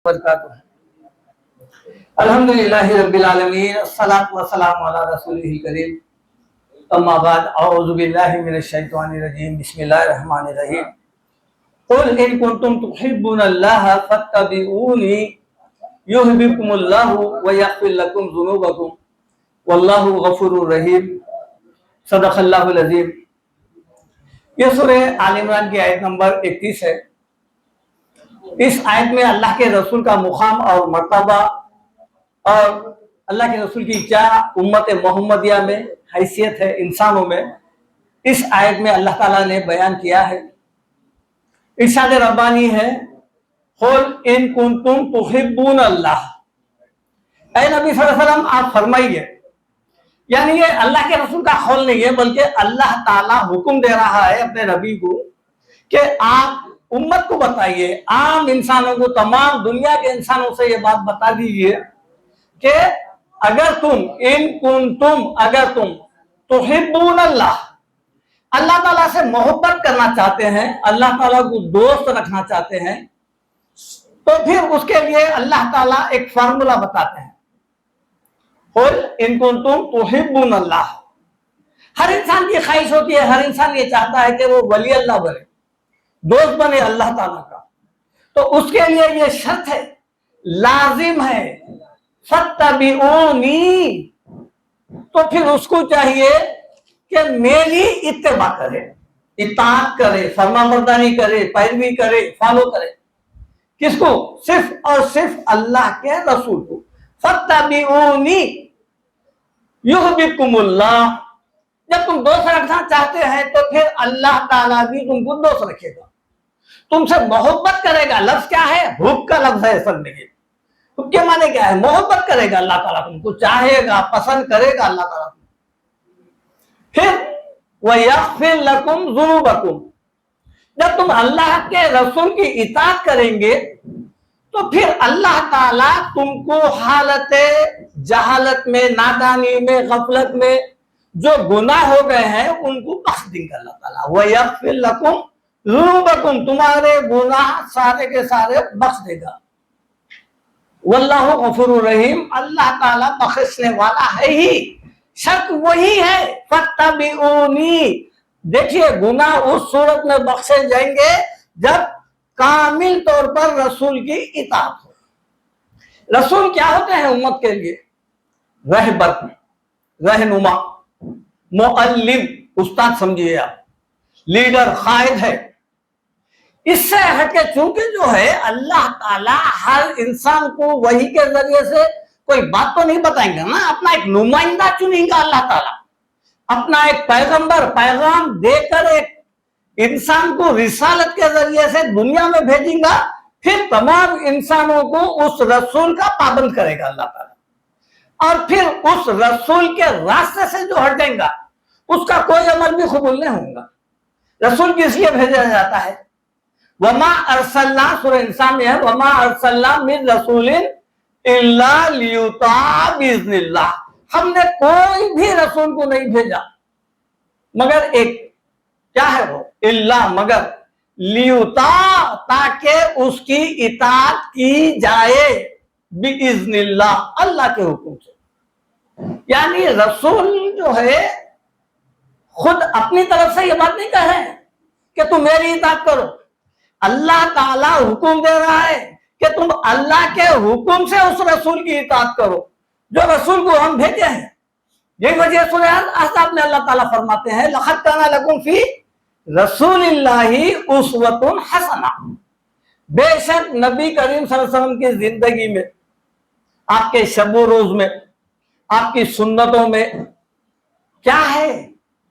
وبرکاتہ الحمدللہ رب العالمین الصلاۃ والسلام علی رسولہ الکریم اما بعد اعوذ باللہ من الشیطان الرجیم بسم اللہ الرحمن الرحیم قل ان کنتم تحبون اللہ فاتبعونی یحببکم اللہ ویغفر لکم ذنوبکم واللہ غفور رحیم صدق اللہ العظیم۔ یہ سورہ آل عمران کی آیت نمبر 31 ہے۔ اس آیت میں اللہ کے رسول کا مقام اور مرتبہ اور اللہ کے رسول کی کیا امت محمدیہ میں حیثیت ہے انسانوں میں، اس آیت میں اللہ تعالیٰ نے بیان کیا ہے۔ ارشاد ربانی ہے قل ان کنتم تحبون اللہ، اے نبی صلی اللہ علیہ وسلم آپ فرمائیے، یعنی یہ اللہ کے رسول کا قول نہیں ہے بلکہ اللہ تعالیٰ حکم دے رہا ہے اپنے نبی کو کہ آپ امت کو بتائیے، عام انسانوں کو، تمام دنیا کے انسانوں سے یہ بات بتا دیجئے کہ اگر تم تحبون اللہ، اللہ تعالیٰ سے محبت کرنا چاہتے ہیں، اللہ تعالیٰ کو دوست رکھنا چاہتے ہیں، تو پھر اس کے لیے اللہ تعالیٰ ایک فارمولا بتاتے ہیں۔ قل ان کنتم تحبون اللہ، ہر انسان کی خواہش ہوتی ہے، ہر انسان یہ چاہتا ہے کہ وہ ولی اللہ بنے، دوست بنے اللہ تعالیٰ کا، تو اس کے لیے یہ شرط ہے، لازم ہے، فاتبعونی، تو پھر اس کو چاہیے کہ میری اتباع کرے، اطاعت کرے، فرما برداری کرے، پیروی کرے، فالو کرے۔ کس کو؟ صرف اور صرف اللہ کے رسول کو۔ فاتبعونی یحببکم اللہ، جب تم دوست رکھنا چاہتے ہیں تو پھر اللہ تعالیٰ بھی تم کو دوست رکھے گا، تم سے محبت کرے گا۔ لفظ کیا ہے؟ حب کا لفظ ہے اصل میں۔ حب کے معنی کیا ہے؟ محبت کرے گا اللہ تعالیٰ، تم کو چاہے گا، پسند کرے گا اللہ تعالیٰ۔ پھر وَيَغْفِرْ لَكُمْ ذُنُوبَكُمْ، جب تم اللہ کے رسول کی اطاعت کریں گے تو پھر اللہ تعالیٰ تم کو حالت جہالت میں، نادانی میں، غفلت میں جو گناہ ہو گئے ہیں ان کو بخش دیں گے اللہ تعالیٰ۔ وَيَغْفِرْ لَكُمْ ذُنُوبَكُمْ، تمہارے گناہ سارے کے سارے بخش دے گا۔ واللہ غفور رحیم، اللہ تعالیٰ بخشنے والا ہے ہی، شرط وہی ہے، فاتبعونی۔ دیکھیے گناہ اس صورت میں بخشے جائیں گے جب کامل طور پر رسول کی اطاعت ہو۔ رسول کیا ہوتے ہیں امت کے لیے؟ رہبر، رہنما، معلم، استاد سمجھیے آپ، لیڈر، قائد ہے۔ اس سے ہٹ کے چونکہ جو ہے اللہ تعالیٰ ہر انسان کو وحی کے ذریعے سے کوئی بات تو نہیں بتائیں گے نا، اپنا ایک نمائندہ چنیں گا اللہ تعالیٰ، اپنا ایک پیغمبر، پیغام دے کر ایک انسان کو رسالت کے ذریعے سے دنیا میں بھیجیں گا، پھر تمام انسانوں کو اس رسول کا پابند کرے گا اللہ تعالیٰ، اور پھر اس رسول کے راستے سے جو ہٹیں گا اس کا کوئی عمل بھی قبول نہیں ہوگا۔ رسول کس لیے بھیجا جاتا ہے؟ وما ارسلنا، سورہ انسان میں ہے، وما ارسلنا من رسول الا لیطاع باذن اللہ، ہم نے کوئی بھی رسول کو نہیں بھیجا مگر ایک، کیا ہے وہ؟ اللہ، مگر لیطاع، تاکہ اس کی اطاعت کی جائے، باذن اللہ، اللہ کے حکم سے۔ یعنی رسول جو ہے خود اپنی طرف سے یہ بات نہیں کہہ رہے ہیں کہ تم میری اطاعت کرو، اللہ تعالیٰ حکم دے رہا ہے کہ تم اللہ کے حکم سے اس رسول کی اطاعت کرو جو رسول کو ہم بھیجے ہیں۔ یہی وجہ سورہ احزاب میں اللہ تعالیٰ فرماتے ہیں لَقَدْ كَانَ لَكُمْ فِي رَسُولِ اللَّهِ أُسْوَةٌ حَسَنَةٌ، بے شک نبی کریم صلی اللہ علیہ وسلم کی زندگی میں، آپ کے شب و روز میں، آپ کی سنتوں میں کیا ہے؟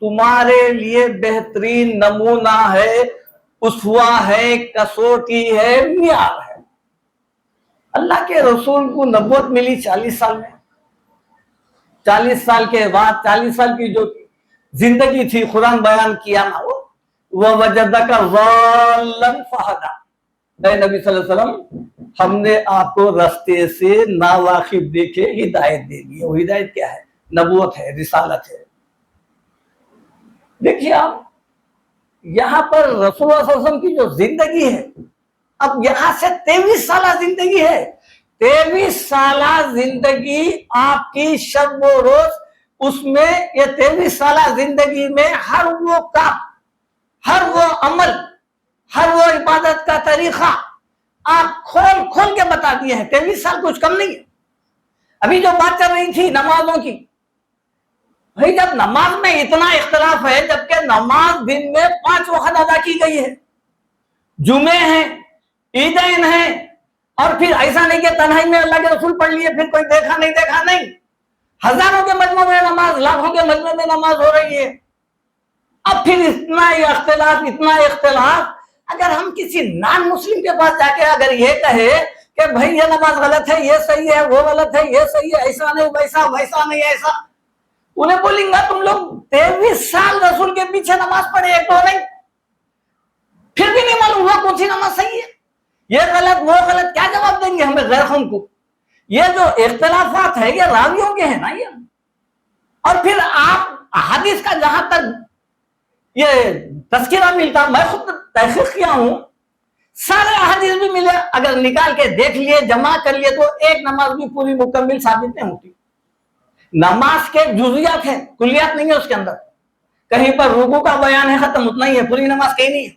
تمہارے لیے بہترین نمونہ ہے، اسوہ ہے، کسوٹی ہے، معیار ہے۔ اللہ کے رسول کو نبوت ملی 40 سال میں، 40 سال کے بعد 40 سال کی جو زندگی تھی قرآن بیان کیا نا، وَوَجَدَكَ ضَالًّا فَهَدَىٰ، اے نبی صلی اللہ علیہ وسلم ہم نے آپ کو رستے سے ناواقف دیکھے ہدایت دے دی۔ وہ ہدایت کیا ہے؟ نبوت ہے، رسالت ہے۔ دیکھیے آپ یہاں پر رسول اللہ صلی اللہ علیہ وسلم کی جو زندگی ہے اب یہاں سے 23 سالہ زندگی ہے، 23 سالہ زندگی آپ کی شب و روز، اس میں یہ 23 سالہ زندگی میں ہر وہ کام، ہر وہ عمل، ہر وہ عبادت کا طریقہ آپ کھول کھول کے بتا دیے ہیں۔ 23 سال کچھ کم نہیں ہے۔ ابھی جو بات چل رہی تھی نمازوں کی، بھائی جب نماز میں اتنا اختلاف ہے، جبکہ نماز دن میں 5 وقت ادا کی گئی ہے، جمعے ہیں، عیدین ہیں، اور پھر ایسا نہیں کہ تنہائی میں اللہ کے رسول پڑھ لیے پھر کوئی دیکھا نہیں، ہزاروں کے مجمع میں نماز، لاکھوں کے مجمع میں نماز ہو رہی ہے۔ اب پھر اتنا اختلاف، اگر ہم کسی نان مسلم کے پاس جا کے اگر یہ کہے کہ بھائی یہ نماز غلط ہے، یہ صحیح ہے، وہ غلط ہے، یہ صحیح ہے، ایسا نہیں ویسا نہیں ایسا، انہیں بولیں گا تم لوگ 23 سال رسول کے پیچھے نماز پڑھے، ایک تو نہیں، پھر بھی نہیں معلوم ہوا کون سی نماز صحیح ہے، یہ غلط وہ غلط، کیا جواب دیں گے ہمیں غیر قوم کو؟ یہ جو اختلافات ہے یہ راویوں کے ہیں نا یہ۔ اور پھر آپ حدیث کا جہاں تک یہ تذکرہ ملتا، میں خود تحقیق کیا ہوں، سارے حدیث بھی ملے، اگر نکال کے دیکھ لیے، جمع کر لیے، تو ایک نماز بھی پوری مکمل ثابت نہیں ہوتی۔ نماز کے جزیات ہیں، کلیات نہیں ہے اس کے اندر، کہیں پر رکوع کا بیان ہے، ختم، اتنا ہی ہے، پوری نماز کہیں نہیں ہے۔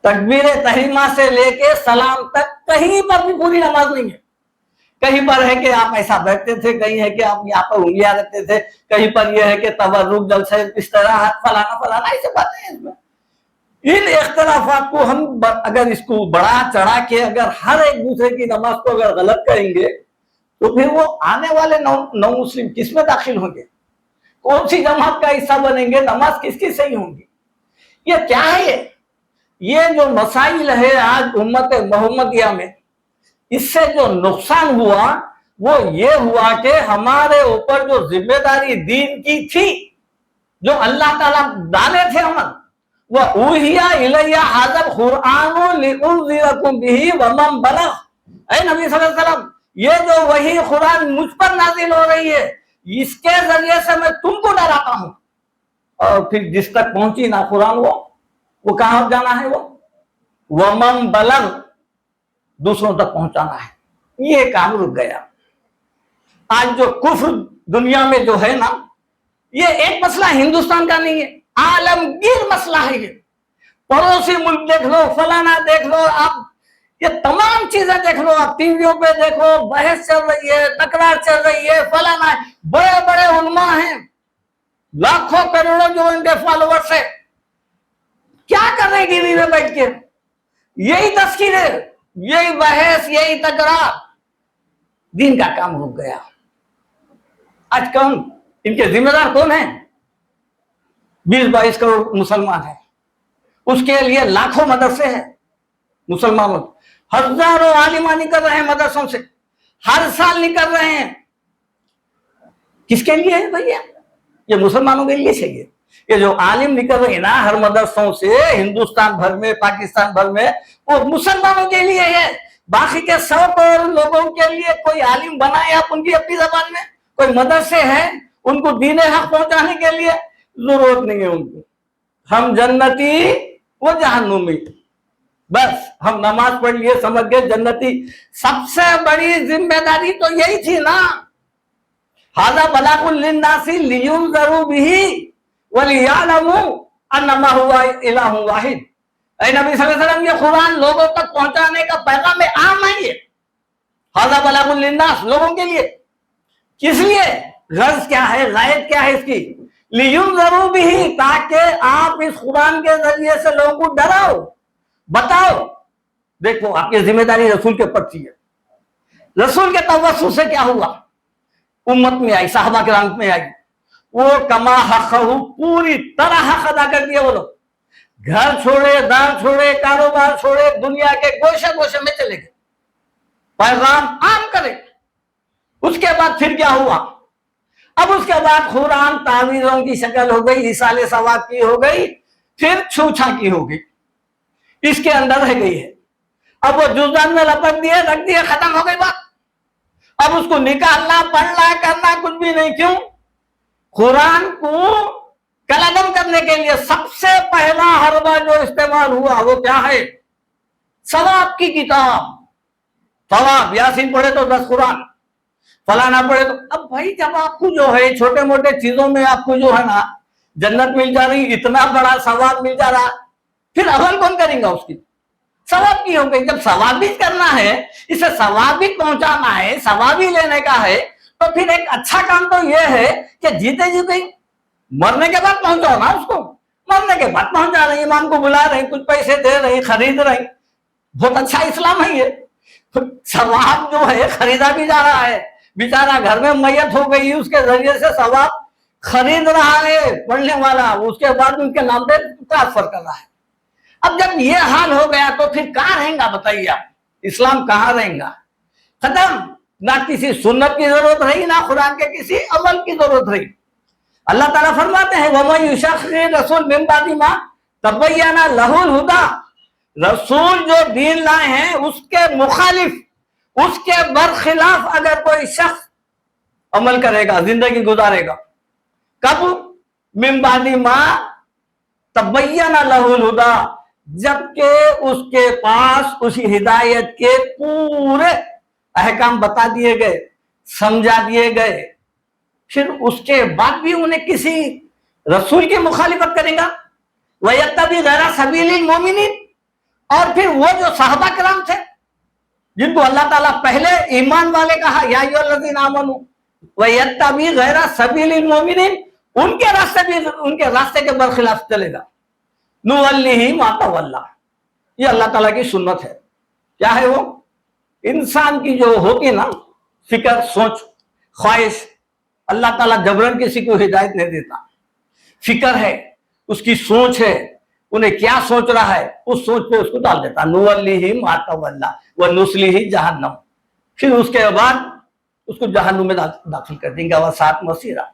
تکبیر تحریمہ سے لے کے سلام تک کہیں پر بھی پوری نماز نہیں ہے۔ کہیں پر ہے کہ آپ ایسا بیٹھتے تھے، کہیں ہے کہ آپ یہاں پر انگلیاں رکھتے تھے، کہیں پر یہ ہے کہ تورک، جلسہ استراحت، فلانا ایسے باتیں ہیں اس میں۔ ان اختلافات کو ہم اگر اس کو بڑا چڑھا کے اگر ہر ایک دوسرے کی نماز کو اگر غلط کہیں گے تو پھر وہ آنے والے نو مسلم کس میں داخل ہوں گے؟ کون سی جماعت کا حصہ بنیں گے؟ نماز کس کی صحیح ہوں گی؟ یہ کیا ہے؟ یہ جو مسائل ہے آج امت محمدیہ میں، اس سے جو نقصان ہوا وہ یہ ہوا کہ ہمارے اوپر جو ذمہ داری دین کی تھی، جو اللہ تعالیٰ ڈالے تھے عمل، وہ اوحیا الیہ ھذا القرآن لانذرکم بہ ومن بلغ، اے نبی صلی اللہ علیہ وسلم، یہ جو وحی قرآن مجھ پر نازل ہو رہی ہے، اس کے ذریعے سے میں تم کو ڈراتا ہوں، اور پھر جس تک پہنچی نا قرآن وہ کہاں جانا ہے؟ وہ ومن بلغ، دوسروں تک پہنچانا ہے۔ یہ کام رک گیا۔ آج جو کفر دنیا میں جو ہے نا، یہ ایک مسئلہ ہندوستان کا نہیں ہے، عالمگیر مسئلہ ہے۔ یہ پڑوسی ملک دیکھ لو، فلانا دیکھ لو، آپ یہ تمام چیزیں دیکھ لو، آپ ٹی ویوں پہ دیکھو، بحث چل رہی ہے، تکرار چل رہی ہے، فلانا ہے، بڑے بڑے علماء ہیں، لاکھوں کروڑوں جو ان کے فالوورز ہیں، کیا کر رہے ٹی وی میں بیٹھ کے؟ یہی تذکیر ہے، یہی بحث، یہی تکرار۔ دین کا کام رک گیا۔ آج کم ان کے ذمہ دار کون ہیں؟ 20-22 کروڑ مسلمان ہیں، اس کے لیے لاکھوں مدرسے ہیں، مسلمانوں ہزاروں عالمہ نکل رہے ہیں مدرسوں سے، ہر سال نکل رہے ہیں۔ کس کے لیے ہے بھیا؟ یہ مسلمانوں کے لیے چاہیے۔ یہ جو عالم نکل رہے ہیں نا ہر مدرسوں سے، ہندوستان بھر میں، پاکستان بھر میں، وہ مسلمانوں کے لیے ہے۔ باقی کے 100 کروڑ لوگوں کے لیے کوئی عالم بنائے آپ ان کی اپنی زبان میں، کوئی مدرسے ہیں ان کو دین حق پہنچانے کے لیے، ضرورت نہیں ہے ان کو۔ ہم جنتی، وہ جہنمی، بس ہم نماز پڑھ لیے سمجھ گئے جنتی۔ سب سے بڑی ذمہ داری تو یہی تھی نا، ھذا بلاغ للناس لینذروا بہ ولیعلموا انما هو الہ واحد۔ اے نبی صلی اللہ علیہ وسلم، یہ قرآن لوگوں تک پہنچانے کا پیغام عام ہے، یہ ھذا بلاغ للناس، لوگوں کے لیے۔ کس لیے؟ غرض کیا ہے، غائب کیا ہے اس کی؟ لینذروا بہ، تاکہ آپ اس قرآن کے ذریعے سے لوگوں کو ڈراؤ، بتاؤ۔ دیکھو آپ کی ذمہ داری رسول کے اوپر تھی۔ رسول کے توسط سے کیا ہوا؟ امت میں آئی، صحابہ کرام میں آئی، وہ کما حقہ، پوری طرح حق ادا کر دیا۔ وہ لوگ گھر چھوڑے، دار چھوڑے، کاروبار چھوڑے، دنیا کے گوشے گوشے میں چلے گئے، پیغام عام کرے۔ اس کے بعد پھر کیا ہوا؟ اب اس کے بعد قرآن تعویذوں کی شکل ہو گئی، اصال ثواب کی ہو گئی، پھر چھوچھا کی ہو گئی، اس کے اندر رہ گئی ہے۔ اب وہ جزدان میں لپٹ دیے، رکھ دیے، ختم ہو گئی بات۔ اب اس کو نکالنا، پڑھنا، کرنا کچھ بھی نہیں۔ کیوں؟ قرآن کو کلعدم کرنے کے لیے سب سے پہلا حربہ جو استعمال ہوا وہ کیا ہے؟ ثواب کی کتاب، ثواب، یاسین پڑھے تو 10 قرآن، فلانا پڑھے تو. اب بھائی جب آپ کو جو ہے چھوٹے موٹے چیزوں میں آپ کو جو ہے نا جنت مل جا رہی، اتنا بڑا ثواب مل جا رہا، پھر عمل کون کریں گا اس کی؟ ثواب کی ہو گئی. جب ثواب بھی کرنا ہے، اسے ثواب بھی پہنچانا ہے، ثواب بھی لینے کا ہے، تو پھر ایک اچھا کام تو یہ ہے کہ جیتے جی گئی مرنے کے بعد پہنچاؤ نا اس کو. مرنے کے بعد پہنچا رہے ہیں، امام کو بلا رہے ہیں، کچھ پیسے دے رہے ہیں، خرید رہے ہیں، بہت اچھا اسلام ہے یہ. ثواب جو ہے خریدا بھی جا رہا ہے، بیچارہ گھر میں میت ہو گئی، اس کے ذریعے سے ثواب خرید رہا ہے پڑھنے والا، اس کے بعد ان کے نام پہ ٹرانسفر کر رہا ہے. اب جب یہ حال ہو گیا تو پھر کہاں رہیں گا بتائیے آپ؟ اسلام کہاں رہیں گا؟ ختم. نہ کسی سنت کی ضرورت رہی، نہ قرآن کے کسی عمل کی ضرورت رہی. اللہ تعالیٰ فرماتے ہیں وَمَن يُشَاقِقِ الرَّسُولَ مِن بَعْدِ مَا تَبَيَّنَ لَهُ الْهُدَىٰ، رسول جو دین لائے ہیں اس کے مخالف، اس کے برخلاف اگر کوئی شخص عمل کرے گا، زندگی گزارے گا، کب؟ مِن بَعْدِ مَا تَبَيَّنَ لَهُ الْهُدَىٰ، جبکہ اس کے پاس اسی ہدایت کے پورے احکام بتا دیے گئے، سمجھا دیے گئے، پھر اس کے بعد بھی انہیں کسی رسول کی مخالفت کرے گا. وَيَتَّبِعْ غَيْرَ سَبِيلِ الْمُؤْمِنِينَ، اور پھر وہ جو صحابہ کرام تھے جن کو اللہ تعالیٰ پہلے ایمان والے کہا یا ایھا الذین آمنوا وَيَتَّبِعْ غَيْرَ سَبِيلِ الْمُؤْمِنِينَ، ان کے راستے بھی، ان کے راستے کے برخلاف چلے گا، نُوَلِّهِ مَا تَوَلَّىٰ. یہ اللہ تعالیٰ کی سنت ہے. کیا ہے وہ؟ انسان کی جو ہوتی ہے نا فکر، سوچ، خواہش، اللہ تعالیٰ جبرن کسی کو ہدایت نہیں دیتا. فکر ہے، اس کی سوچ ہے، انہیں کیا سوچ رہا ہے اس سوچ پہ اس کو ڈال دیتا. نُوَلِّهِ مَا تَوَلَّىٰ وَنُصْلِهِ جَهَنَّمَ، پھر اس کے بعد اس کو جہنم میں داخل کر دیں گے. وَسَاءَتْ مَصِيرًا.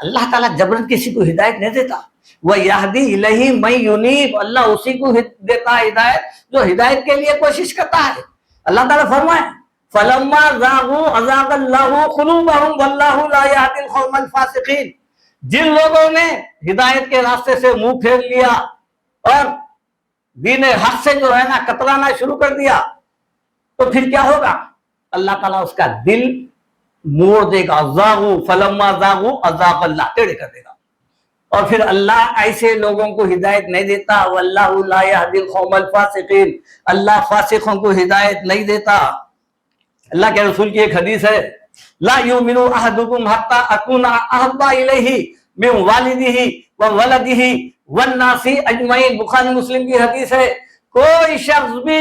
اللہ تعالیٰ جبرن کسی کو ہدایت نہیں دیتا. وَيَهْدِي إِلَيْهِ مَن يُنِيبُ، اللہ اسی کو دیتا ہے ہدایت جو ہدایت کے لیے کوشش کرتا ہے. اللہ تعالیٰ فرمائے فَلَمَّا زَاغُوا أَزَاغَ اللَّهُ قُلُوبَهُمْ وَاللَّهُ لَا يَهْدِي الْقَوْمَ الْفَاسِقِينَ. جن لوگوں نے ہدایت کے راستے سے منہ پھیر لیا اور دین حق سے جو ہے نا کترانا شروع کر دیا، تو پھر کیا ہوگا؟ اللہ تعالیٰ اس کا دل موڑ دے گا. زاغوا فلما زاغوا ازاغ اللہ، ٹیڑے کر دے گا. اور پھر اللہ ایسے لوگوں کو ہدایت نہیں دیتا. واللہ لا یہدی القوم الفاسقین، اللہ فاسقوں کو ہدایت نہیں دیتا. اللہ کے رسول کی ایک حدیث ہے لا یؤمن احدکم حتی اکون احب الیہ من والدہ وولدہ والناس اجمعین. بخاری مسلم کی حدیث ہے. کوئی شخص بھی،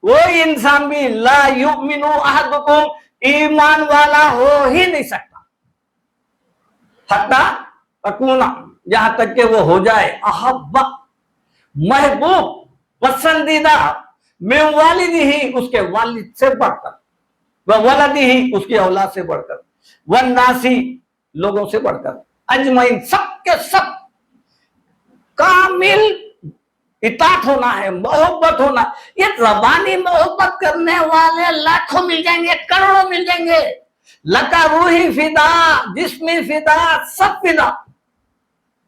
کوئی انسان بھی لا یؤمن احدکم، ایمان والا ہو ہی نہیں سکتا، حتی اکون، یہاں تک کہ وہ ہو جائے احب، محبوب، پسندیدہ، من والدہ، اس کے والد سے بڑھ کر، وولدہ، اس کی اولاد سے بڑھ کر، والناس، لوگوں سے بڑھ کر، اجمعین، سب کے سب کامل اطاعت ہونا ہے، محبت ہونا. یہ زبانی محبت کرنے والے لاکھوں مل جائیں گے، کروڑوں مل جائیں گے. لکا روحی فدا، جسمی فدا، سب فدا.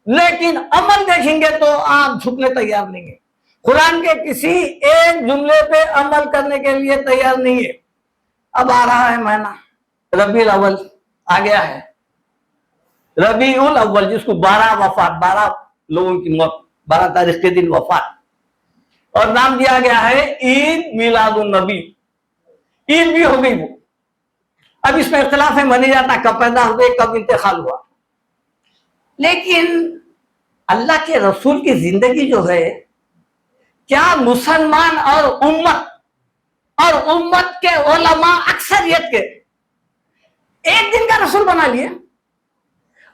لیکن عمل دیکھیں گے تو آپ جھکنے تیار نہیں ہیں. قرآن کے کسی ایک جملے پہ عمل کرنے کے لیے تیار نہیں ہے. اب آ رہا ہے مہینہ ربیع الاول، آ گیا ہے ربیع الاول، جس کو 12 وفات، 12 لوگوں کی موت، 12 تاریخ کے دن وفات، اور نام دیا گیا ہے عید میلاد النبی. عید بھی ہو گئی وہ. اب اس میں اختلاف ہے، مانی جاتا کب پیدا ہوئے، کب انتقال ہوا. لیکن اللہ کے رسول کی زندگی جو ہے، کیا مسلمان اور امت کے علماء اکثریت کے ایک دن کا رسول بنا لیے؟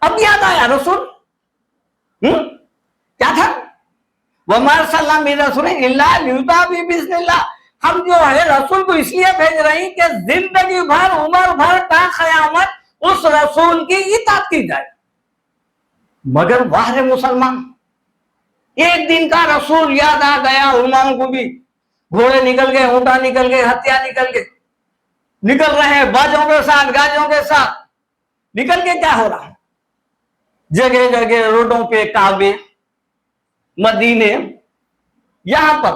اب یاد آیا رسول کیا تھا؟ وَمَا أَرْسَلْنَا مِن رَّسُولٍ إِلَّا لِيُطَاعَ بِإِذْنِ اللَّهِ. ہم جو ہے رسول کو اس لیے بھیج رہے ہیں کہ زندگی بھر، عمر بھر تا قیامت اس رسول کی اطاعت کی جائے. مگر واہ مسلمان، ایک دن کا رسول یاد آ گیا علماؤں کو بھی. گھوڑے نکل گئے، اونٹا نکل گئے، ہتھیار نکل گئے، نکل رہے ہیں باجوں کے ساتھ، گاجوں کے ساتھ. نکل کے کیا ہو رہا ہے؟ جگہ جگہ روڈوں پہ کعبے، مدینے، یہاں پر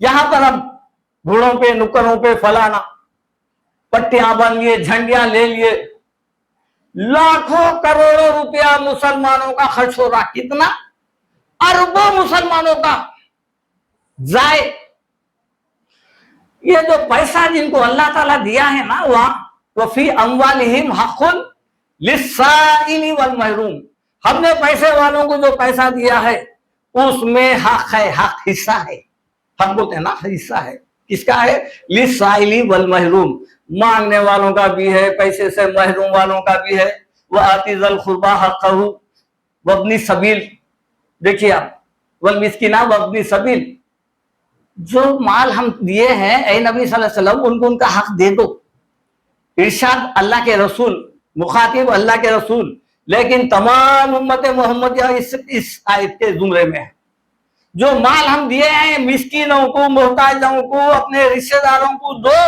यहाँ पर अब घोड़ों पे, नुक्करों पे फलाना, पट्टियां बन लिए, झंडियां ले लिए, लाखों करोड़ों रुपया मुसलमानों का खर्च हो रहा। कितना? अरबों मुसलमानों का जाए। ये जो पैसा जिनको अल्लाह ताला दिया है ना, वफी अम्वालिहिम हक़्क़ुन लिस्साइली वल महरूम, हमने पैसे वालों को जो पैसा दिया है उसमें हक है, हक हिस्सा है। हक बोलते हैं ना, हिस्सा है। किसका है? लिस्साइली वल महरूम, मांगने वालों का भी है, पैसे से महरूम वालों का भी है। वह आतिज़ल खुरबा हक़्क़हू वब्नी सबील, देखिए आप, वल मिस्किना वब्नी सबील, जो माल हम दिए हैं ऐ नबी सल्लल्लाहु अलैहि वसल्लम, उनको उनका हक दे दो। इरशाद अल्लाह के रसूल, मुखातिब अल्लाह के रसूल, लेकिन तमाम उम्मत मोहम्मदिया इस आयत के जुमरे में है। जो माल हम दिए हैं मिस्कीनों को, मोहताजों को, अपने रिश्तेदारों को दो।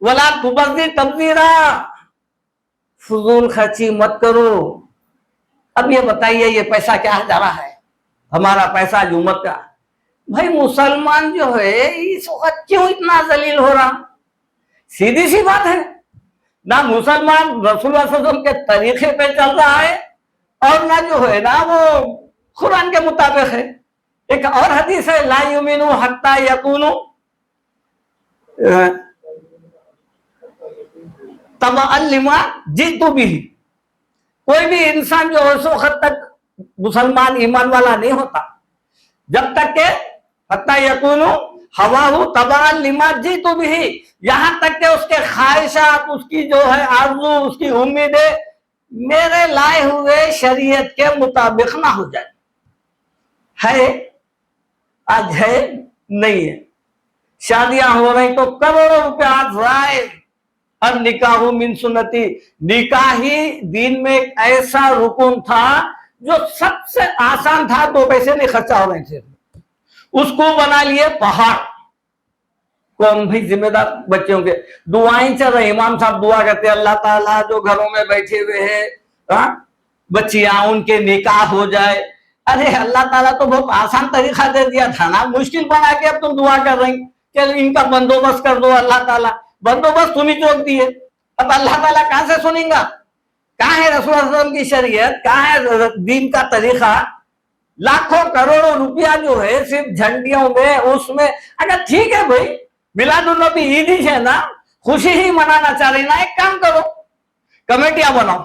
वला तुबज़्ज़िर तबज़ीरा, फजूल खर्ची मत करो। अब ये बताइए, ये पैसा क्या जा रहा है? हमारा पैसा जो उम्मत का। भाई मुसलमान जो है इस वक्त क्यों इतना जलील हो रहा? सीधी सी बात है, ना मुसलमान रसूलुल्लाह सल्लल्लाहु अलैहि वसल्लम के तरीके पे चल रहा है, और ना जो है ना वो कुरान के मुताबिक है। एक और हदीस है, ला युमिनु हत्ता यकूनु तबअन लिमा जितु बिही, कोई भी इंसान जो है उस वक्त तक मुसलमान ईमान वाला नहीं होता जब तक के हत्ता यकूनु हवाहु तबअन लिमा जितु बिही, यहां तक के उसके ख्वाहिशात, उसकी जो है आरज़ू, उसकी उम्मीदें मेरे लाए हुए शरीयत के मुताबिक ना हो जाए। है आज है नहीं है। शादियां हो रही तो करोड़ों रुपया जाए। अब निकाह मिन सुन्नती, निकाह ही दीन में एक ऐसा रुकन था जो सबसे आसान था, तो पैसे नहीं खर्चा हो रहे थे, उसको बना लिए पहाड़। कौन भाई जिम्मेदार? बच्चों के दुआएं चल रही, इमाम साहब दुआ करते अल्लाह ताला जो घरों में बैठे हुए हैं बच्चियां, उनके निकाह हो जाए। अरे अल्लाह ताला तो बहुत आसान तरीका दे दिया था ना, मुश्किल बना के अब तुम दुआ कर रही कि इनका बंदोबस्त कर दो। अल्लाह ताला बंदोबस्त तुम ही चौक दिए, अब अल्लाह ताला कहां से सुनेगा? कहां है रसूल सल्लल्लाहु अलैहि वसल्लम की शरीयत? कहां है दीन का तरीका? लाखों करोड़ों रुपया जो है सिर्फ झंडियों में, उसमें। अगर ठीक है भाई, मिलादुन्नबी ईद ही है ना, खुशी ही मनाना चाह रही ना, एक काम करो, कमेटियां बनाओ,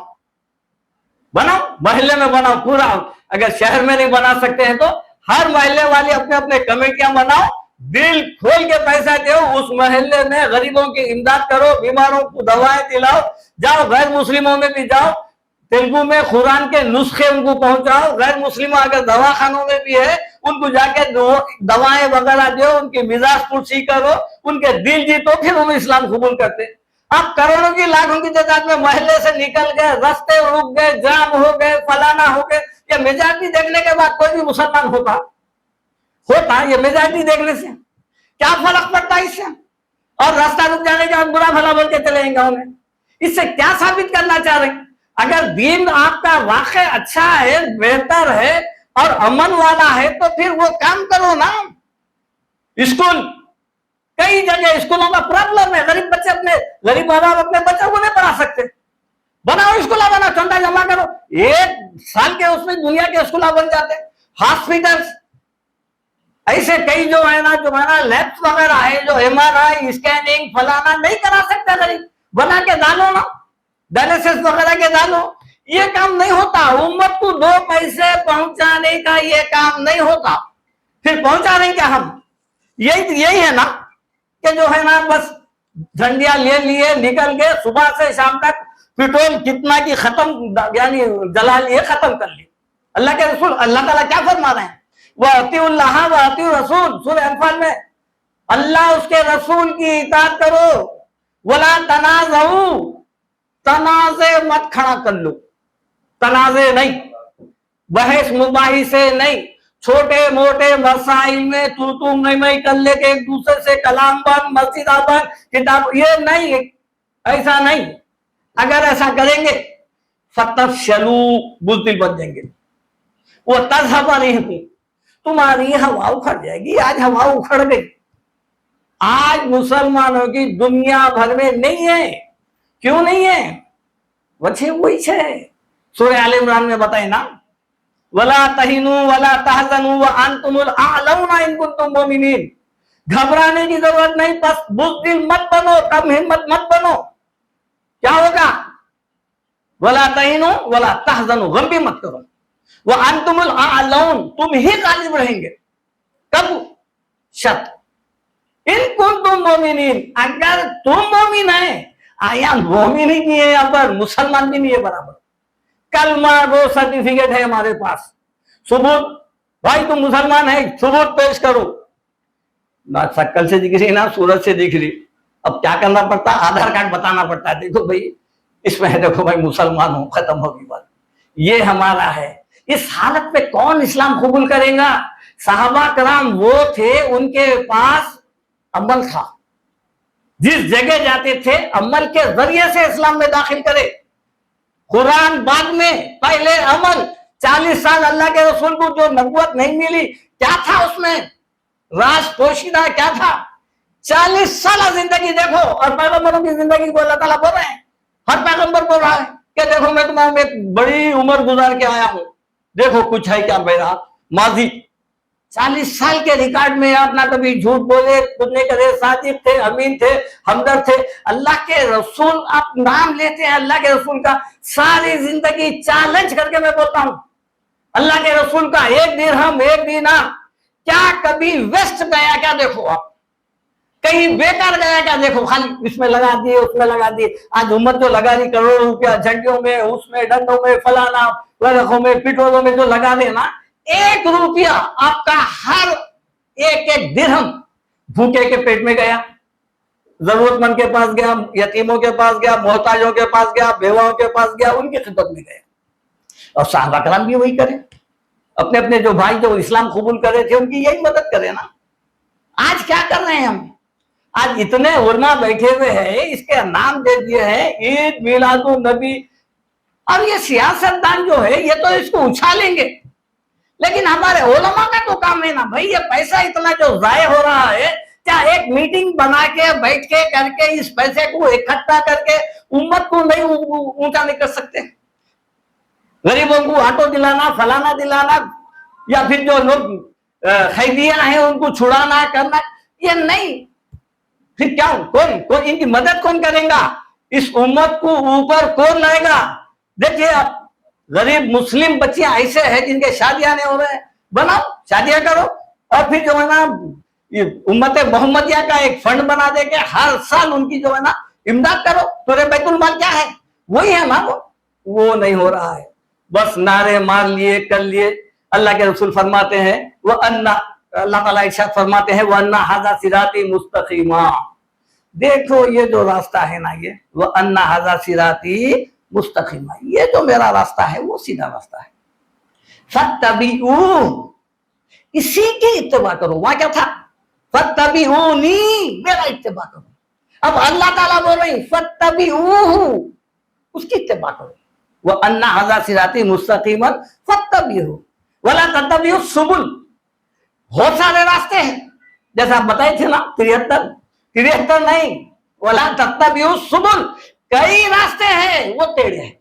मोहल्ले में बनाओ पूरा। अगर शहर में नहीं बना सकते हैं तो हर मोहल्ले वाले अपने अपने कमेटियां बनाओ, दिल खोल के पैसा दो, उस मोहल्ले में गरीबों की इमदाद करो, बीमारों को दवाएं दिलाओ, जाओ गैर मुस्लिमों में भी जाओ, तेलुगु में कुरान के नुस्खे उनको पहुंचाओ, गैर मुस्लिम अगर दवाखानों में भी है उनको जाके दवाएं वगैरह दो, उनकी मिजाज पुरसी करो, उनके दिल जीतो, फिर वो इस्लाम कबूल करते। आप करोड़ों की लाखों की तादाद में मोहल्ले से निकल गए, रास्ते रुक गए, जाम हो गए, फलाना हो गए। ये मेजॉरिटी देखने के बाद कोई भी मुसलमान होता ये मेजॉरिटी देखने से क्या फर्क पड़ता है इससे? और रास्ता रुक जाने के बाद बुरा भला बोल के चले गाँव में, इससे क्या साबित करना चाह रहे हैं? अगर दीन आपका वाकई अच्छा है, बेहतर है और अमन वाला है तो फिर वो काम करो ना। स्कूल, कई जगह स्कूलों का प्रॉब्लम है, गरीब बच्चे अपने गरीब माँ बाप अपने बच्चों को नहीं पढ़ा सकते, बनाओ स्कूल, बनाओ, चंदा जमा करो, एक साल के उसमें दुनिया के स्कूल बन जाते। हॉस्पिटल ऐसे कई जो है ना लैब्स वगैरह है, जो MRI स्कैनिंग फलाना नहीं करा सकता, गरीब बना के डालो ना, डायलिसिस वगैरह के डालो। ये काम नहीं होता, उम्मत को 2 पैसे पहुंचाने का ये काम नहीं होता। फिर पहुंचा रहे क्या हम? यही है ना कि जो है ना बस झंडियां ले लिए, निकल गए, सुबह से शाम तक पेट्रोल कितना की खत्म, यानी जला लिए, खत्म कर लिए। अल्लाह के रसूल, अल्लाह ताला क्या फरमा रहे हैं? वह अतीउल्लाह व अतीउर रसूल, सूरह अनफाल में, अल्लाह उसके रसूल की इताअत करो, वला तनाज़ऊ, तनाज़े मत खड़ा कर लो, तनाज़े नहीं, बहस मुबाहिसे नहीं, छोटे मोटे मसाइल में तू मैं कर ले के एक दूसरे से कलाम बन, मस्जिद बन, किताब, ये नहीं, ऐसा नहीं। अगर ऐसा करेंगे फतफशलू, बुज़दिल बन जाएंगे, वो तज़हब रिहुकुम, तुम्हारी हवा उखड़ जाएगी। आज हवा उखड़ गई, आज मुसलमानों की दुनिया भर में नहीं है। क्यों नहीं है? वजह वही है, सूरह आल इमरान में बताए ना, वला तहिनु वला तहजनु व अंतुमुल आलौना इन कुंतुम मुमिनीन। घबराने की जरूरत नहीं, बस बुज़दिल मत बनो, कम हिम्मत मत बनो। क्या होगा? वला तहिनु वला तहजनु, गम भी मत करो, व अंतुमुल आलौन, तुम ही गालिब रहेंगे। कब? शत इन कुंतुम मोमिनीन, अगर तुम मोमिन है। आया मोमिन ही नहीं है यहाँ पर, मुसलमान भी नहीं है बराबर। कलमा वो सर्टिफिकेट है हमारे पास, सबूत, भाई तुम मुसलमान है, सबूत पेश करो। ना शक्ल से दिख रही ना सूरत से दिख रही, अब क्या करना पड़ता? आधार कार्ड बताना पड़ता है, देखो भाई इसमें है, देखो भाई मुसलमान हो, खत्म होगी बात। ये हमारा है। इस हालत में कौन इस्लाम कबूल करेगा? सहाबा कराम वो थे, उनके पास अमल था, जिस जगह जाते थे अमल के जरिए से इस्लाम में दाखिल करे। कुरान बाद में, पहले अमल। 40 साल अल्लाह के रसूल को जो नबूवत नहीं मिली, क्या था उसमें? राज पोशीदा क्या था? 40 साल जिंदगी देखो, और पैगंबरों की जिंदगी को अल्लाह ताला बोल रहे हैं, हर पैगंबर बोल रहा है कि देखो मैं तुम्हारा एक बड़ी उम्र गुजार के आया हूं, देखो कुछ है क्या मेरा माजी। 40 साल के रिकॉर्ड में आप ना कभी झूठ बोले, कुछ नहीं करे, सादिक थे, अमीन थे, हमदर्द थे। अल्लाह के रसूल, आप नाम लेते हैं अल्लाह के रसूल का, सारी जिंदगी चैलेंज करके मैं बोलता हूं, अल्लाह के रसूल का एक दिरहम एक दीनार क्या कभी वेस्ट गया क्या? देखो आप कहीं बेकार गया क्या? देखो खाली इसमें लगा दिए, उसमें लगा दिए। आज उम्मत जो लगा रही करोड़ों रुपया झंडियों में, उसमें डंडों में, फलाना वरखों में, पिटोलों में जो लगा रहे ना, 1 रुपया आपका हर एक दिरहम भूखे के पेट में गया, जरूरतमंद के पास गया, यतीमों के पास गया, मोहताजों के पास गया, बेवाओं के पास गया, उनकी खिदमत में गया। और साहबा कराम भी वही करें, अपने अपने जो भाई जो इस्लाम कबूल करे थे उनकी यही मदद करें ना। आज क्या कर रहे हैं हम? आज इतने उलमा बैठे हुए हैं, इसके नाम दे दिए हैं ईद मिलादुन नबी, और ये सियासतदान जो है ये तो इसको उछालेंगे, लेकिन हमारे उलमा का तो काम है ना भाई, ये पैसा इतना जो जाय हो रहा है, क्या एक मीटिंग बना के बैठ के करके इस पैसे को इकट्ठा करके उम्मत को नहीं ऊंचा नहीं कर सकते? गरीबों को ऑटो दिलाना, फलाना दिलाना, या फिर जो लोग खैदियां हैं उनको छुड़ाना करना, ये नहीं। फिर क्या? कौन इनकी मदद कौन करेगा? इस उम्मत को ऊपर कौन लाएगा? देखिए आप, गरीब मुस्लिम बच्चियां ऐसे हैं जिनके शादियां नहीं हो रहे हैं, बनाओ शादियां करो, और फिर जो है ना उम्मत मोहम्मदिया का एक फंड बना दे के हर साल उनकी जो है ना इमदाद करो। तो बैतुल माल क्या है? वही है ना। वो नहीं हो रहा है, बस नारे मार लिए, कर लिए। अल्लाह के रसूल फरमाते हैं, वह अन्ना, अल्लाह ताला इरशाद फरमाते हैं, वह अन्ना हाजा सिराती मुस्तकीमा, देखो ये जो रास्ता है ना, ये वह अन्ना हाजा सिराती मुस्तकीमा, ये जो मेरा रास्ता है वो सीधा रास्ता है, फत्तबिऊ, इसी की इत्तिबा करो। वहां क्या था? फत्तबिऊनी, मेरा इत्तिबा करो। अब अल्लाह ताला बोल रहे हैं फत्तबिऊ, उसकी इत्तिबा करो। वह अन्ना हाजा सिराती मुस्तकीमन फत्तबिऊ वला तत्तबिऊ सुबुल, बहुत सारे रास्ते हैं, जैसा आप बताए थे ना, 73 नहीं, वला तत्तबिऊ सुबुल, कई रास्ते हैं, वो टेढ़े हैं।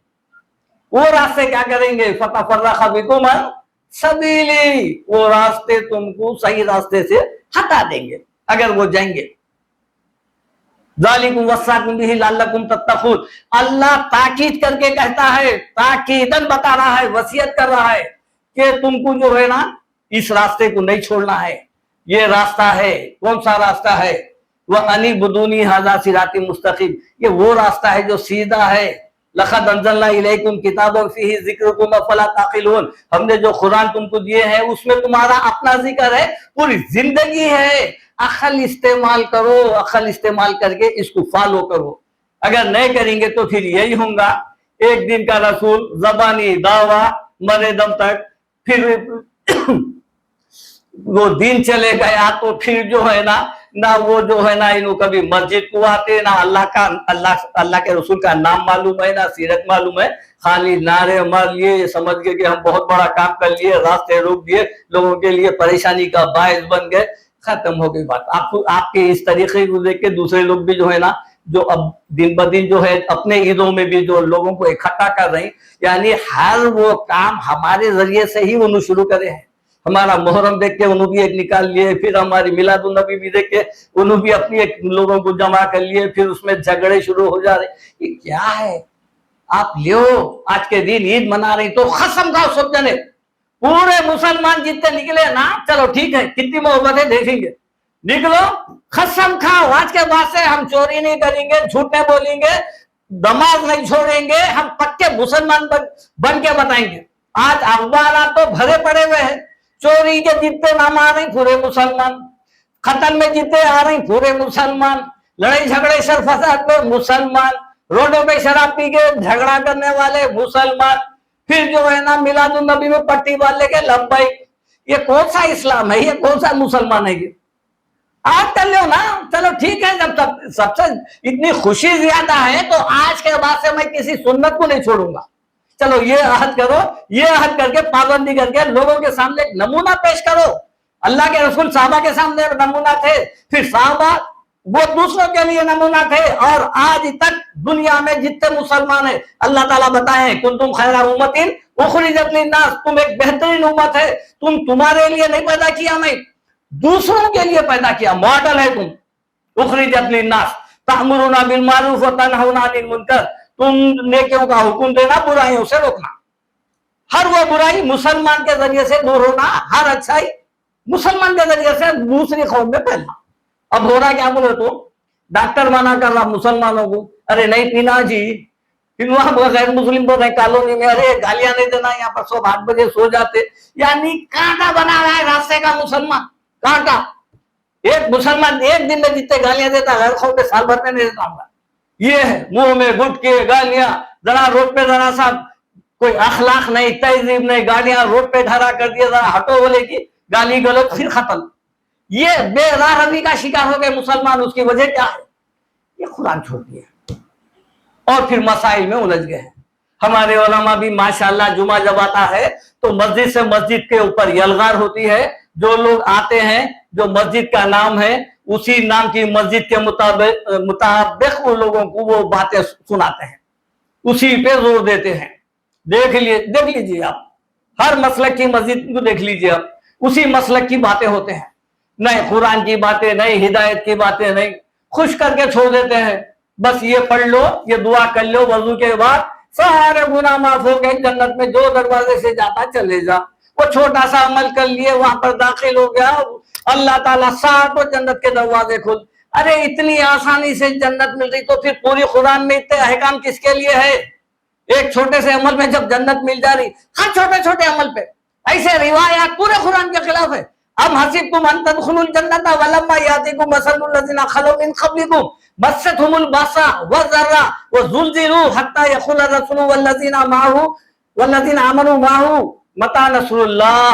वो रास्ते क्या करेंगे? फतफर्रक़ बिकुम अन सबीली, वो रास्ते तुमको सही रास्ते से हटा देंगे अगर वो जाएंगे। ज़ालिकुम वस्साकुम बिही लअल्लकुम तत्तक़ून, अल्लाह ताकीद करके कहता है, ताकीदन बता रहा है, वसीयत कर रहा है कि तुमको जो है ना इस रास्ते को नहीं छोड़ना है। ये रास्ता है, कौन सा रास्ता है? वह अनिबुदूनी हाजा सिराती मुस्तकीम, ये वो रास्ता है जो सीधा है। लक़द अंज़लना इलैकुम किताबन फ़ीही ज़िक्रुकुम अफ़ला ताक़िलून, हमने जो कुरान तुमको दिए हैं उसमें तुम्हारा अपना जिक्र है, पूरी जिंदगी है। अक्ल इस्तेमाल करो, अक्ल इस्तेमाल करके इसको फॉलो करो। अगर नहीं करेंगे तो फिर यही होगा, एक दिन का रसूल, ज़बानी दावा, मरे दम तक, फिर वो दिन चले गया तो फिर जो है ना वो जो है ना इनको कभी मस्जिद को आते, ना अल्लाह के रसूल का नाम मालूम है, ना सीरत मालूम है, खाली नारे मार लिए, समझ गए कि हम बहुत बड़ा काम कर लिए, रास्ते रोक दिए, लोगों के लिए परेशानी का बायस बन गए। खत्म हो गई बात। आपके इस तरीके को देख के दूसरे लोग भी जो है ना, जो अब दिन ब दिन जो है अपने ईदों में भी जो लोगों को इकट्ठा कर रही, यानी हर वो काम हमारे जरिए से ही उन्होंने शुरू करे हैं। हमारा मुहर्रम देख के उन्होंने भी एक निकाल लिए, फिर हमारी मिलादुन नबी भी देख के उन्होंने भी अपनी एक लोगों को जमा कर लिए, फिर उसमें झगड़े शुरू हो जा रहे। ये क्या है? आप लियो आज के दिन ईद मना रही तो कसम खाओ सब जने, पूरे मुसलमान जितने निकले ना, चलो ठीक है कितनी मोहब्बत है देखेंगे, निकलो कसम खाओ आज के बाद से हम चोरी नहीं करेंगे, झूठ नहीं बोलेंगे, नमाज नहीं छोड़ेंगे, हम पक्के मुसलमान बन के बताएंगे। आज अखबार तो भरे पड़े हुए हैं, चोरी के जितने नाम आ रहे पूरे मुसलमान, कत्ल में जितने आ रहे पूरे मुसलमान, लड़ाई झगड़े सर फसाद में मुसलमान, रोडों पे शराब पी के झगड़ा करने वाले मुसलमान, फिर जो है ना मिलादुन नबी में पट्टी वाले के लब्बैक। ये कौन सा इस्लाम है? ये कौन सा मुसलमान है? ये आज कर लो ना, चलो ठीक है। जब सबसे इतनी खुशी ज्यादा है तो आज के बाद से मैं किसी सुन्नत को नहीं छोड़ूंगा। चलो ये अहद करो, ये अहद करके पाबंदी करके लोगों के सामने एक नमूना पेश करो। अल्लाह के रसूल साहबा के सामने एक नमूना थे, फिर साहबा वो दूसरों के लिए नमूना थे, और आज तक दुनिया में जितने मुसलमान है अल्लाह ताला बताए कुंतुम खैरा उम्मतिन उखरिजत लिन्नास, तुम एक बेहतरीन उम्मत है, तुम्हारे लिए नहीं पैदा किया, मैं दूसरों के लिए पैदा किया, मॉडल है तुम। उखरिजत लिन्नास तामुरुना बिल मारूफ व तनहौना अनिल मुनकर, तुम नेकियों का हुक्म देना, बुराइयों से रोकना। हर वो बुराई मुसलमान के जरिए से दूर होना, हर अच्छाई मुसलमान के जरिए से दूसरी कौम में फैलना। अब हो रहा क्या बोले तो डॉक्टर मना कर रहा मुसलमानों को, अरे नहीं पीना जी, फिर वहां गैर मुस्लिम बोल रहे कॉलोनी में, अरे गालियां नहीं देना, यहाँ पर सब 8 बजे सो जाते। यानी कांटा बना रहा है रास्ते का मुसलमान, कांटा। एक मुसलमान एक दिन में जितने गालियां देता है, गैर कौम में साल भर में नहीं देता होगा। ये है मुंह में गुटके गालियां, जरा रोड पे जरा सा कोई अखलाक नहीं, तहजीब नहीं, गालियां रोड पे ठहरा कर दिया, जरा हटो बोले की गाली गलत, फिर खत्म। ये बेराहवी का शिकार हो गए मुसलमान। उसकी वजह क्या है? ये कुरान छोड़ दिया और फिर मसाइल में उलझ गए हैं। हमारे उलमा भी माशाअल्लाह जुमा जब आता है तो मस्जिद से मस्जिद के ऊपर यलगार होती है, जो लोग आते हैं जो मस्जिद का नाम है उसी नाम की मस्जिद के मुताबिक उन लोगों को वो बातें सुनाते हैं, उसी पे जोर देते हैं। देख लीजिए आप, हर मसलक की मस्जिद को देख लीजिए आप, उसी मसलक की बातें होते हैं, नहीं कुरान की बातें, नहीं हिदायत की बातें, नहीं, खुश करके छोड़ देते हैं। बस ये पढ़ लो, ये दुआ कर लो, वजू के बाद सारे गुनाह माफ हो गए, जन्नत में जो दरवाजे से जाता चले जा। वो छोटा सा अमल कर लिए, वहां पर दाखिल हो गया, अल्लाह ताला सातों जन्नत के दरवाजे खोल। अरे इतनी आसानी से जन्नत मिल रही तो फिर पूरी कुरान में इतने अहकाम किसके लिए है? एक छोटे से अमल में जब जन्नत मिल जा रही, हर छोटे छोटे अमल पे ऐसे रिवायात पूरे कुरान के खिलाफ है। अब हसीबतुम अन तदखुलुल जन्नता वलम्मा यातिकुम मसलुल लज़ीना खलू मिन क़ब्लिकुम मस्सतहुमुल बअसा वज़र्रा वज़ुलज़िलू हत्ता यक़ूला रसूलु वल्लज़ीना आमनू माहू मता नस्रुल्लाह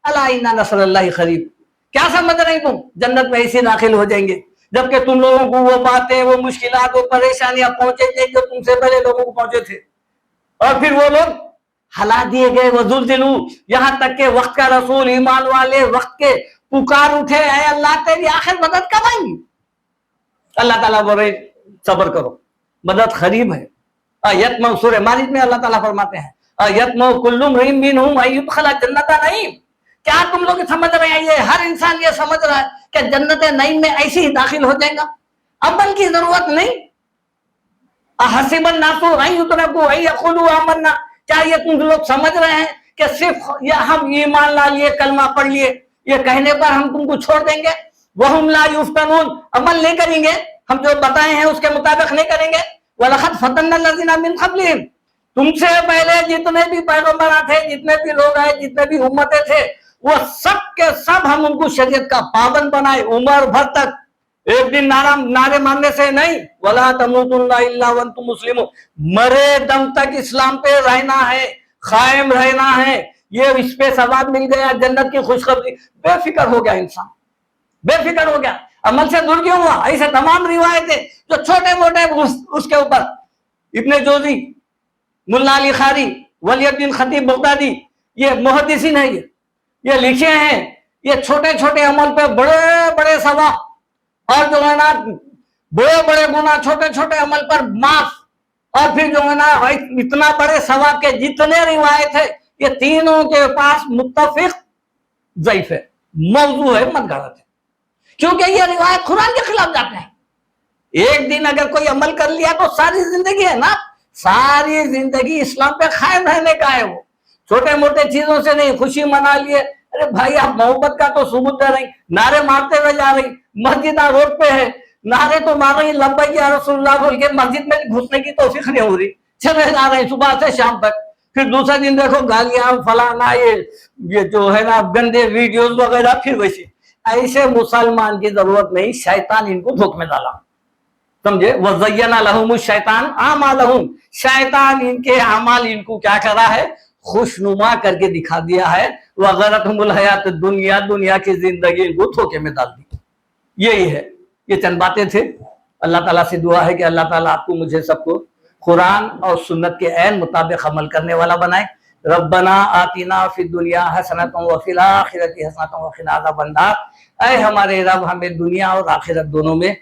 अला इन्ना नस्रल्लाहि क़रीब। क्या समझ रही तुम? जन्नत में ऐसे दाखिल हो जाएंगे, जबकि तुम लोगों को वो बातें, वो मुश्किलात, वो परेशानियां पहुंचे जो तुमसे पहले लोगों को पहुंचे थे, और फिर वो लोग हला दिए गए। वजुलजिलू, यहाँ तक के वक्त का रसूल, ईमान वाले वक्त के पुकार उठे, है अल्लाह तेरी आखिर मदद कब आएंगी? अल्लाह ताला बोले सब्र करो, मदद करीब है। यत्म सूरह मारिज में अल्लाह ताला फरमाते हैं यत्म कुल्लु मरीम मिनहुम अय्युदखला जन्नता नईम। क्या तुम लोग समझ रहे हैं? ये हर इंसान ये समझ रहा है कि जन्नत नईम में ऐसे ही दाखिल हो जाएगा, अमल की जरूरत नहीं। हसीबन नासु अय्युतरकू अय्यकुलू आमन्ना, क्या ये तुम लोग समझ रहे हैं कि सिर्फ या हम ईमान ला लिए, कलमा पढ़ लिए, ये कहने पर हम तुमको छोड़ देंगे? वहुम ला युफ्तनून, अमल नहीं करेंगे, हम जो बताए हैं उसके मुताबिक नहीं करेंगे। वलक़द फ़तन्ना लज़ीना मिन क़ब्लिहिम, तुमसे पहले जितने भी पैगंबर थे, जितने भी लोग आए, जितने भी उम्मतें थे, वो सब के सब हम उनको शरीयत का पाबंद बनाए उम्र भर तक। एक दिन नारे मारने से नहीं, वला तमूतुन्ना इल्ला व अंतुम मुस्लिमून, मरे दम तक इस्लाम पे रहना है, कायम रहना है। ये इस पे सवाब मिल गया, जन्नत की खुशखबरी, बेफिक्र हो गया इंसान, बेफिक्र हो गया, अमल से दूर क्यों हुआ? ऐसे तमाम रिवायतें जो छोटे मोटे उसके ऊपर इब्ने जोजी, मुल्ला अली खारी, वलीउद्दीन खतीब बगदादी, ये मुहद्दिसीन है, ये लिखे हैं یہ چھوٹے چھوٹے عمل پہ بڑے بڑے ثواب، اور جو ہے نا بڑے بڑے گناہ چھوٹے چھوٹے عمل پر معاف، اور پھر جو ہے نا اتنا بڑے ثواب کے جتنے روایت ہے یہ تینوں کے پاس متفق ضعیف ہے، موضوع ہے، مت غلط ہے، کیونکہ یہ روایت قرآن کے خلاف جاتے ہیں۔ ایک دن اگر کوئی عمل کر لیا تو ساری زندگی ہے نا، ساری زندگی اسلام پہ قائم رہنے کا ہے، وہ چھوٹے موٹے چیزوں سے نہیں، خوشی منا لیے، ارے بھائی آپ محبت کا تو ثبوت دے رہی، نعرے مارتے ہوئے جا رہی، مسجد روڈ پہ ہے، نعرے تو مار رہی لبیک یا رسول اللہ بول کے، مسجد میں گھسنے کی توفیق نہیں ہو رہی، چلے جا رہے ہیں صبح سے شام تک، پھر دوسرے دن دیکھو گالیاں فلانا، یہ جو ہے نا گندے ویڈیوز وغیرہ، پھر ویسے ایسے مسلمان کی ضرورت نہیں، شیطان ان کو دھوکے میں ڈالا، سمجھے؟ وَزَيَّنَ لَهُمُ الشَّيْطَانُ أَعْمَالَهُمْ، شیطان ان کے اعمال ان کو کیا کرا ہے؟ خوشنما کر کے دکھا دیا ہے، وَغَرَتْهُمُ الْحَيَاةُ الدُّنْيَا، دنیا کی زندگی ان کو دھوکے میں ڈال دی۔ یہی ہے، یہ چند باتیں تھے۔ اللہ تعالیٰ سے دعا ہے کہ اللہ تعالیٰ آپ کو مجھے سب کو قرآن اور سنت کے عین مطابق عمل کرنے والا بنائے۔ ربنا آتنا فی الدنیا حسنۃ وفی الآخرۃ حسنۃ وقنا عذاب النار، اے ہمارے رب ہمیں دنیا اور آخرت دونوں میں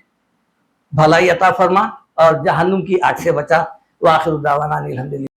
بھلائی عطا فرما اور جہنم کی آگ سے بچا۔ وآخر دعوانا الحمدللہ۔